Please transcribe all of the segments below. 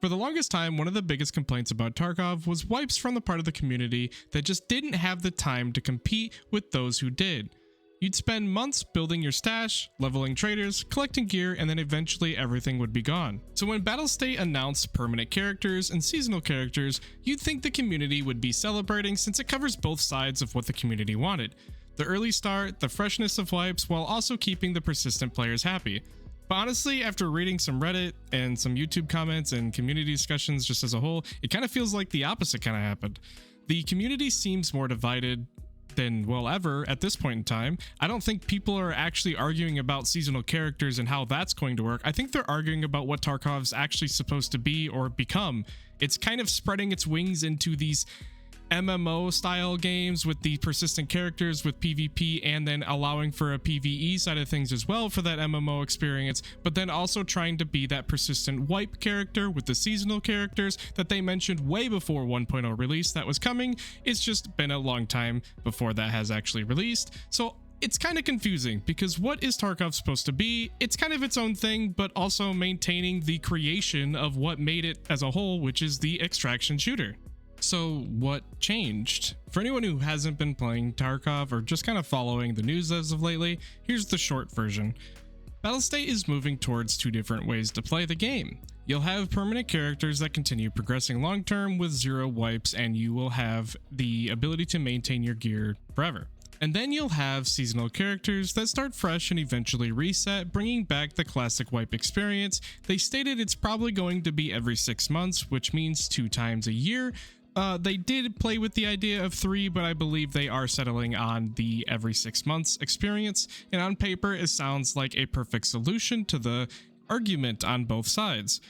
For the longest time, one of the biggest complaints about Tarkov was wipes from the part of the community that just didn't have the time to compete with those who did. You'd spend months building your stash, leveling traders, collecting gear, and then eventually everything would be gone. So when Battlestate announced permanent characters and seasonal characters, you'd think the community would be celebrating since it covers both sides of what the community wanted. The early start, the freshness of wipes, while also keeping the persistent players happy. But honestly, after reading some Reddit and some YouTube comments and community discussions just as a whole, it kind of feels like the opposite kind of happened. The community seems more divided than well ever at this point in time. I don't think people are actually arguing about seasonal characters and how that's going to work. I think they're arguing about what Tarkov's actually supposed to be or become. It's kind of spreading its wings into these MMO style games with the persistent characters with PvP, and then allowing for a PvE side of things as well for that MMO experience, but then also trying to be that persistent wipe character with the seasonal characters that they mentioned way before 1.0 release that was coming. It's just been a long time before that has actually released. So it's kind of confusing because what is Tarkov supposed to be? It's kind of its own thing, but also maintaining the creation of what made it as a whole, which is the extraction shooter. So what changed? For anyone who hasn't been playing Tarkov or just kind of following the news as of lately, here's the short version. Battlestate is moving towards two different ways to play the game. You'll have permanent characters that continue progressing long term with 0 wipes, and you will have the ability to maintain your gear forever. And then you'll have seasonal characters that start fresh and eventually reset, bringing back the classic wipe experience. They stated it's probably going to be every 6 months, which means 2 times a year. They did play with the idea of 3, but I believe they are settling on the every 6 months experience. And on paper, it sounds like a perfect solution to the argument on both sides.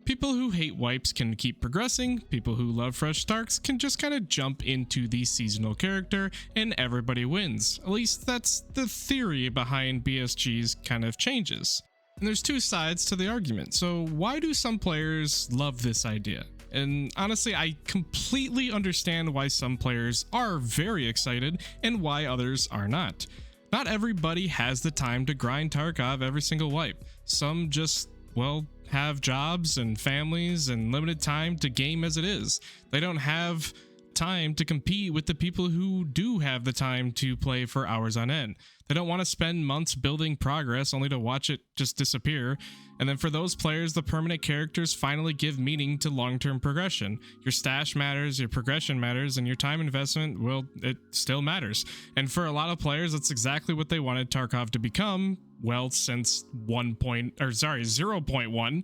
People who hate wipes can keep progressing. People who love fresh starts can just kind of jump into the seasonal character and everybody wins. At least that's the theory behind BSG's kind of changes. And there's 2 sides to the argument. So why do some players love this idea? And honestly, I completely understand why some players are very excited and why others are not. Not everybody has the time to grind Tarkov every single wipe. Some just, well, have jobs and families and limited time to game as it is. They don't have time to compete with the people who do have the time to play for hours on end. They don't want to spend months building progress only to watch it just disappear. And then for those players, the permanent characters finally give meaning to long-term progression. Your stash matters, your progression matters, and your time investment, well, it still matters. And for a lot of players, that's exactly what they wanted Tarkov to become, well, since 0.1.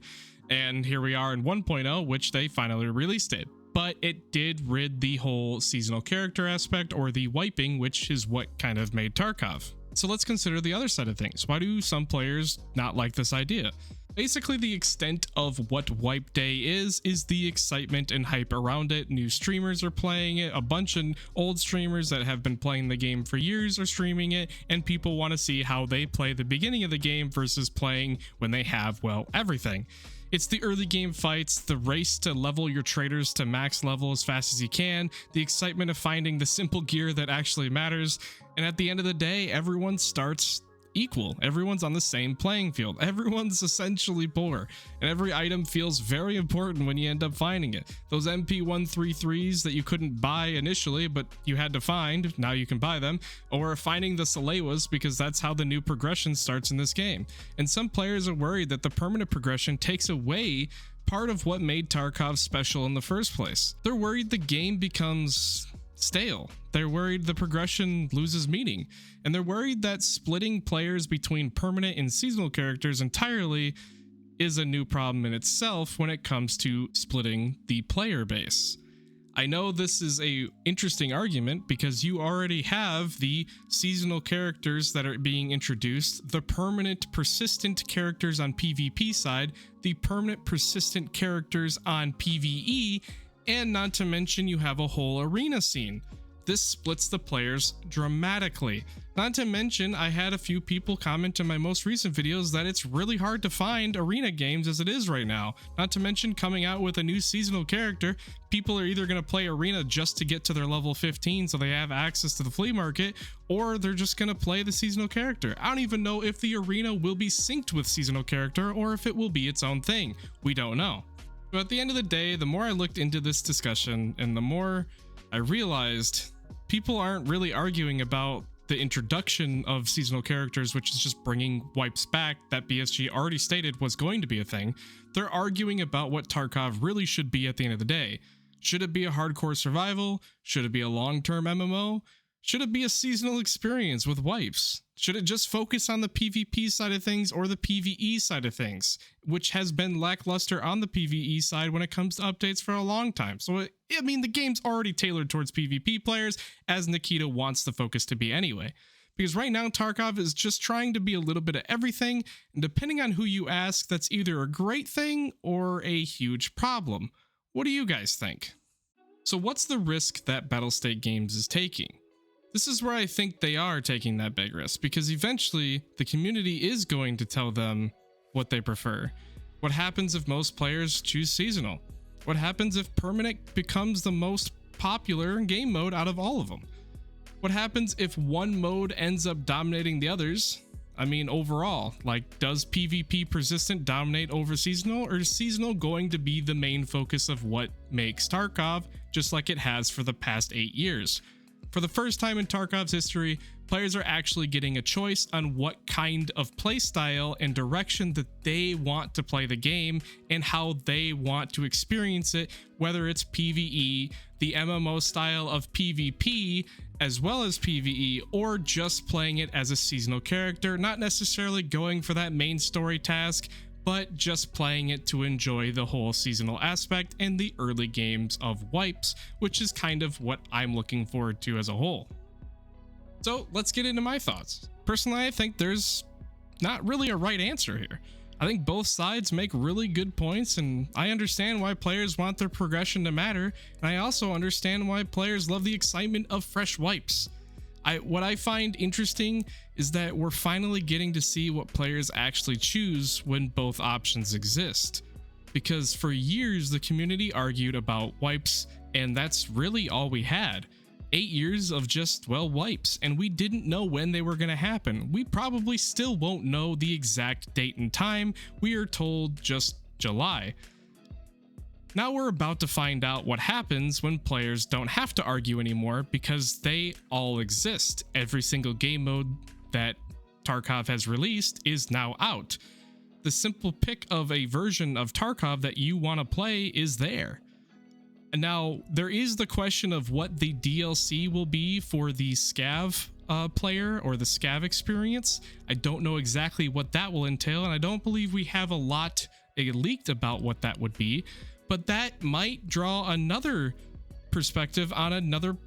And here we are in 1.0, which they finally released it. But it did rid the whole seasonal character aspect, or the wiping, which is what kind of made Tarkov. So let's consider the other side of things. Why do some players not like this idea? Basically, the extent of what Wipe Day is the excitement and hype around it. New streamers are playing it, a bunch of old streamers that have been playing the game for years are streaming it, and people want to see how they play the beginning of the game versus playing when they have, well, everything. It's the early game fights, the race to level your traders to max level as fast as you can, the excitement of finding the simple gear that actually matters, and at the end of the day, everyone starts equal. Everyone's on the same playing field. Everyone's essentially poor, and every item feels very important when you end up finding it. Those MP133s that you couldn't buy initially, but you had to find, now you can buy them, or finding the Salewas because that's how the new progression starts in this game. And some players are worried that the permanent progression takes away part of what made Tarkov special in the first place. They're worried the game becomes stale. They're worried the progression loses meaning, and they're worried that splitting players between permanent and seasonal characters entirely is a new problem in itself when it comes to splitting the player base. I know this is a interesting argument because you already have the seasonal characters that are being introduced, the permanent persistent characters on PvP side, the permanent persistent characters on PvE, and not to mention you have a whole arena scene. This splits the players dramatically. Not to mention, I had a few people comment in my most recent videos that it's really hard to find arena games as it is right now. Not to mention, coming out with a new seasonal character, people are either going to play arena just to get to their level 15 so they have access to the flea market, or they're just going to play the seasonal character. I don't even know if the arena will be synced with seasonal character or if it will be its own thing. We don't know. So at the end of the day, the more I looked into this discussion and the more I realized people aren't really arguing about the introduction of seasonal characters, which is just bringing wipes back that BSG already stated was going to be a thing. They're arguing about what Tarkov really should be at the end of the day. Should it be a hardcore survival? Should it be a long-term MMO? Should it be a seasonal experience with wipes? Should it just focus on the PvP side of things or the PvE side of things, which has been lackluster on the PvE side when it comes to updates for a long time? So, I mean, the game's already tailored towards PvP players, as Nikita wants the focus to be anyway. Because right now, Tarkov is just trying to be a little bit of everything, and depending on who you ask, that's either a great thing or a huge problem. What do you guys think? So what's the risk that Battlestate Games is taking? This is where I think they are taking that big risk, because eventually the community is going to tell them what they prefer. What happens if most players choose seasonal? What happens if permanent becomes the most popular game mode out of all of them? What happens if one mode ends up dominating the others? I mean, overall, like, does PvP persistent dominate over seasonal, or is seasonal going to be the main focus of what makes Tarkov, just like it has for the past 8 years? For the first time in Tarkov's history, players are actually getting a choice on what kind of playstyle and direction that they want to play the game and how they want to experience it, whether it's PvE, the MMO style of PvP, as well as PvE, or just playing it as a seasonal character, not necessarily going for that main story task, but just playing it to enjoy the whole seasonal aspect and the early games of wipes, which is kind of what I'm looking forward to as a whole. So let's get into my thoughts. Personally, I think there's not really a right answer here. I think both sides make really good points, and I understand why players want their progression to matter, and I also understand why players love the excitement of fresh wipes. What I find interesting is that we're finally getting to see what players actually choose when both options exist. Because for years, the community argued about wipes, and that's really all we had. 8 years of just, well, wipes, and we didn't know when they were going to happen. We probably still won't know the exact date and time. We are told just July. Now we're about to find out what happens when players don't have to argue anymore, because they all exist. Every single game mode that Tarkov has released is now out. The simple pick of a version of Tarkov that you want to play is there. And now there is the question of what the DLC will be for the Scav player, or the Scav experience. I don't know exactly what that will entail, and I don't believe we have a lot leaked about what that would be. But that might draw another perspective on another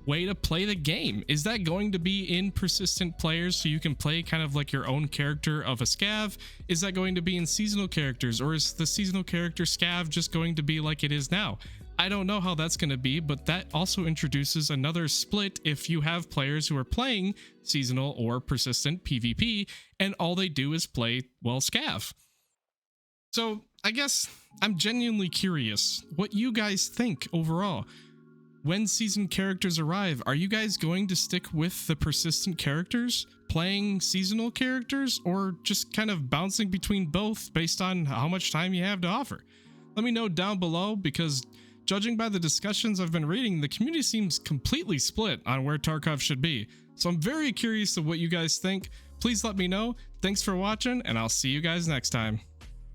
way to play the game. Is that going to be in persistent players, so you can play kind of like your own character of a Scav? Is that going to be in seasonal characters, or is the seasonal character Scav just going to be like it is now? I don't know how that's going to be, but that also introduces another split if you have players who are playing seasonal or persistent PvP, and all they do is play, well, Scav. So I guess I'm genuinely curious what you guys think overall. When seasoned characters arrive, are you guys going to stick with the persistent characters, playing seasonal characters, or just kind of bouncing between both based on how much time you have to offer? Let me know down below, because judging by the discussions I've been reading, the community seems completely split on where Tarkov should be. So I'm very curious of what you guys think. Please let me know. Thanks for watching, and I'll see you guys next time.